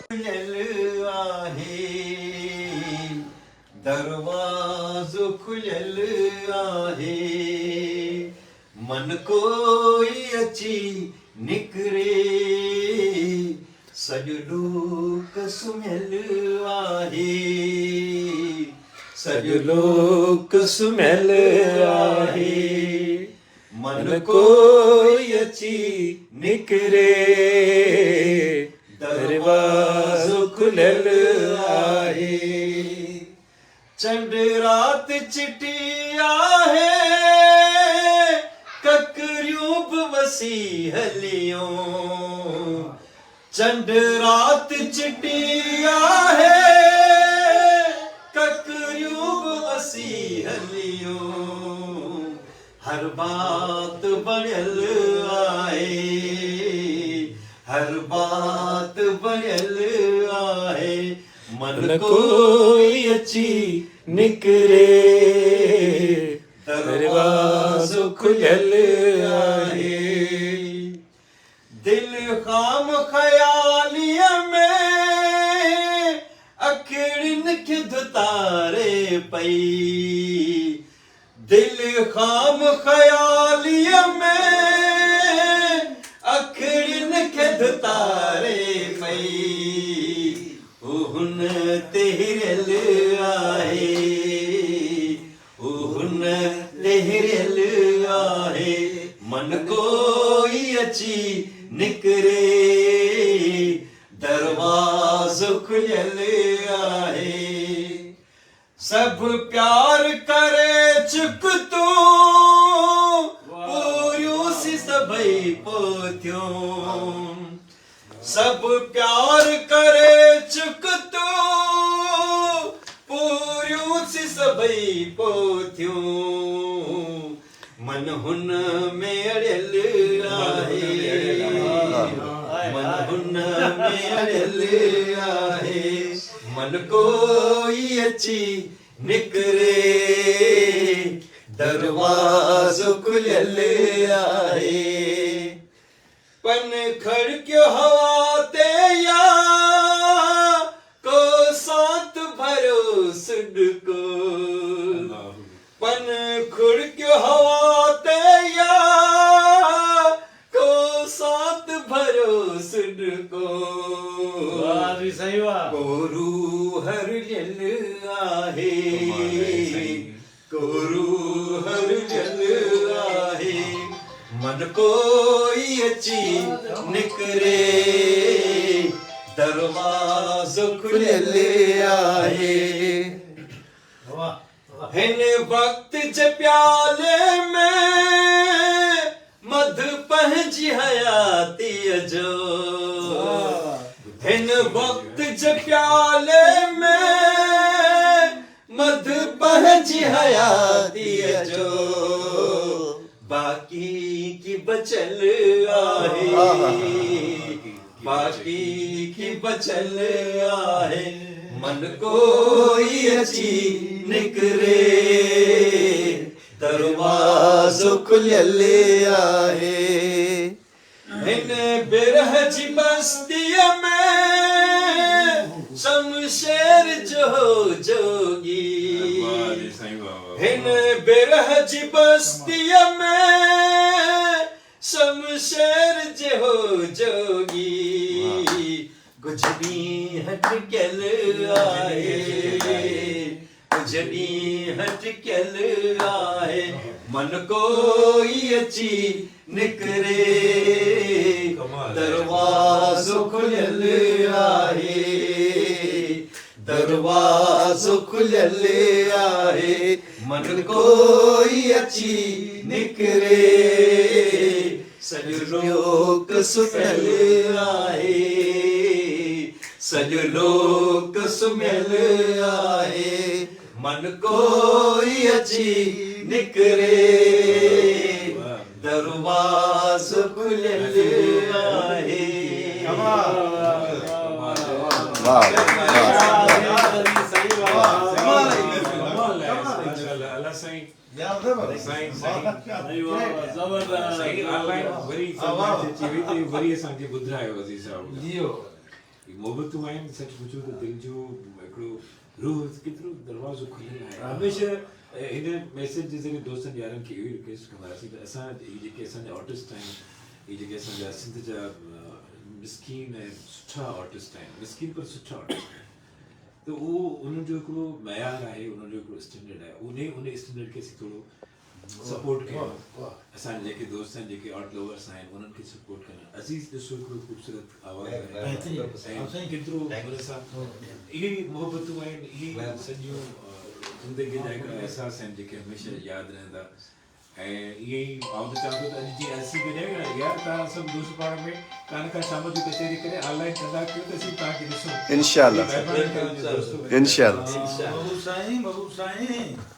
खुलियल आहे, दरवाज़ो खुलियल आहे, मन कोई अची निकिरे, सॼो लोक सुम्हियल आहे, सॼो लोक सुम्हियल आहे, मन कोई अची निकिरे, दरवाज़ो खुलियल आहे। चंड रात चिटी आहे, ककरियूं बि वसी हलियूं, चंड रात चिटी आहे, ककरियूं बि वसी हलियूं, हर बात बणियल आहे, हर बात बणियल आहे, मन कोई अची निकिरे, दरवाज़ो खुलियल आहे। दिल ख़ाम ख़यालीअ में अखिड़ियुनि खे दुतारे पई, दिल ख़ाम ख़यालीअ में अखिड़ियुनि खे दुतारे पई, हुन तेरियल आहे, हुन तेरियल आहे, मन कोई अची निकिरे, दरवाज़ो खुलियल आहे। सब प्यार करे चुक तू, पूरियूं सी सभई पोथियूं, सब प्यार करे चुक तू, पूरियूं सी सभई पोथियूं, मन हुन में अड़ियल आहे, मन हुन में अड़ियल आहे, मन कोई अची निकिरे, दरवाज़ो खुलियल आहे। पन खड़कियो हवा ते या को सांत भरो सुडको, पन खड़कियो हवा ते या को सांत भरो सुडको, कोरू हरियल आहे, कोरू हरियल आहे, मन कोई अची निकिरे, दरवाज़ो खुलियल आहे। हिन वक्त जे प्याले में मध पंहिंजी हयातीअ जो, हिन वक्त जे प्याले में मध पंहिंजी हयातीअ जो, बाकी की बचल आहे, बाकी की बचल आहे, मन कोई अची निकिरे, दरवाज़ो खुलियल आहे। हिन बिरह जी बस्तीअ में शमशेर जो जोगी, हिन बिरह जी बस्तीअ में शमशेर जो जोगी, गुजरी हटकियल आहे, गुजरी हटकियल आहे, मन कोई अची निकिरे, दरवाज़ो खुलियल आहे, दरवाज़ो खुलियल आहे, मन कोई अची निकिरे, सॼो लोक सुम्हियल आहे, सॼो लोक सुम्हियल आहे, मन कोई अची निकिरे, दरवाज़ो खुलियल आहे। ऑनलाइन वरी समाज जी वरी असांखे ॿुधायो अज़ीज़ साहब। मोहबतूं आहिनि सच पुछो त दिलि जो हिकिड़ो रूह केतिरो दरवाज़ो खुलियल आहे हमेशह हिन मैसेज जे ज़रिए दोस्तनि यारनि खे इहो रिक्वेस्ट कंदासीं त असां हीअ जेके असांजा आर्टिस्ट आहिनि हीअ जेके असांजा सिंध जा मिसकीन ऐं सुठा आर्टिस्ट आहिनि मिसकीन पर सुठा आर्टिस्ट आहिनि त उहो उन्हनि जो हिकिड़ो मयार आहे उन्हनि जो हिकिड़ो स्टैंडर्ड आहे उन स्टैंडर्ड खे असीं थोरो सपोर्ट कयूं असांजे जेके दोस्त आहिनि जेके आर्ट लवर्स आहिनि उन्हनि खे सपोर्ट कनि अज़ीज़ ॾिसो हिकिड़ो ख़ूबसूरत आवाज़ु आहे केतिरो हुन सां इहे ई मोहबतूं आहिनि इहे सॼियूं ज़िंदगीअ जा हिकिड़ा अहसास आहिनि जेके हमेशह यादि रहंदा ऐं इहे ई आउं त चाहियां थो त अॼु जीअं असीं ॿुधायूं न यार तव्हां सभु दोस्त पाण में कान खां शाम जो कचहरी करे ऑनलाइन कंदा कयो त असीं तव्हांखे ॾिसूं इंशाअल्लाह महिरबानी तव्हांजे दोस्तो इंशाअल्लाह बाबू साईं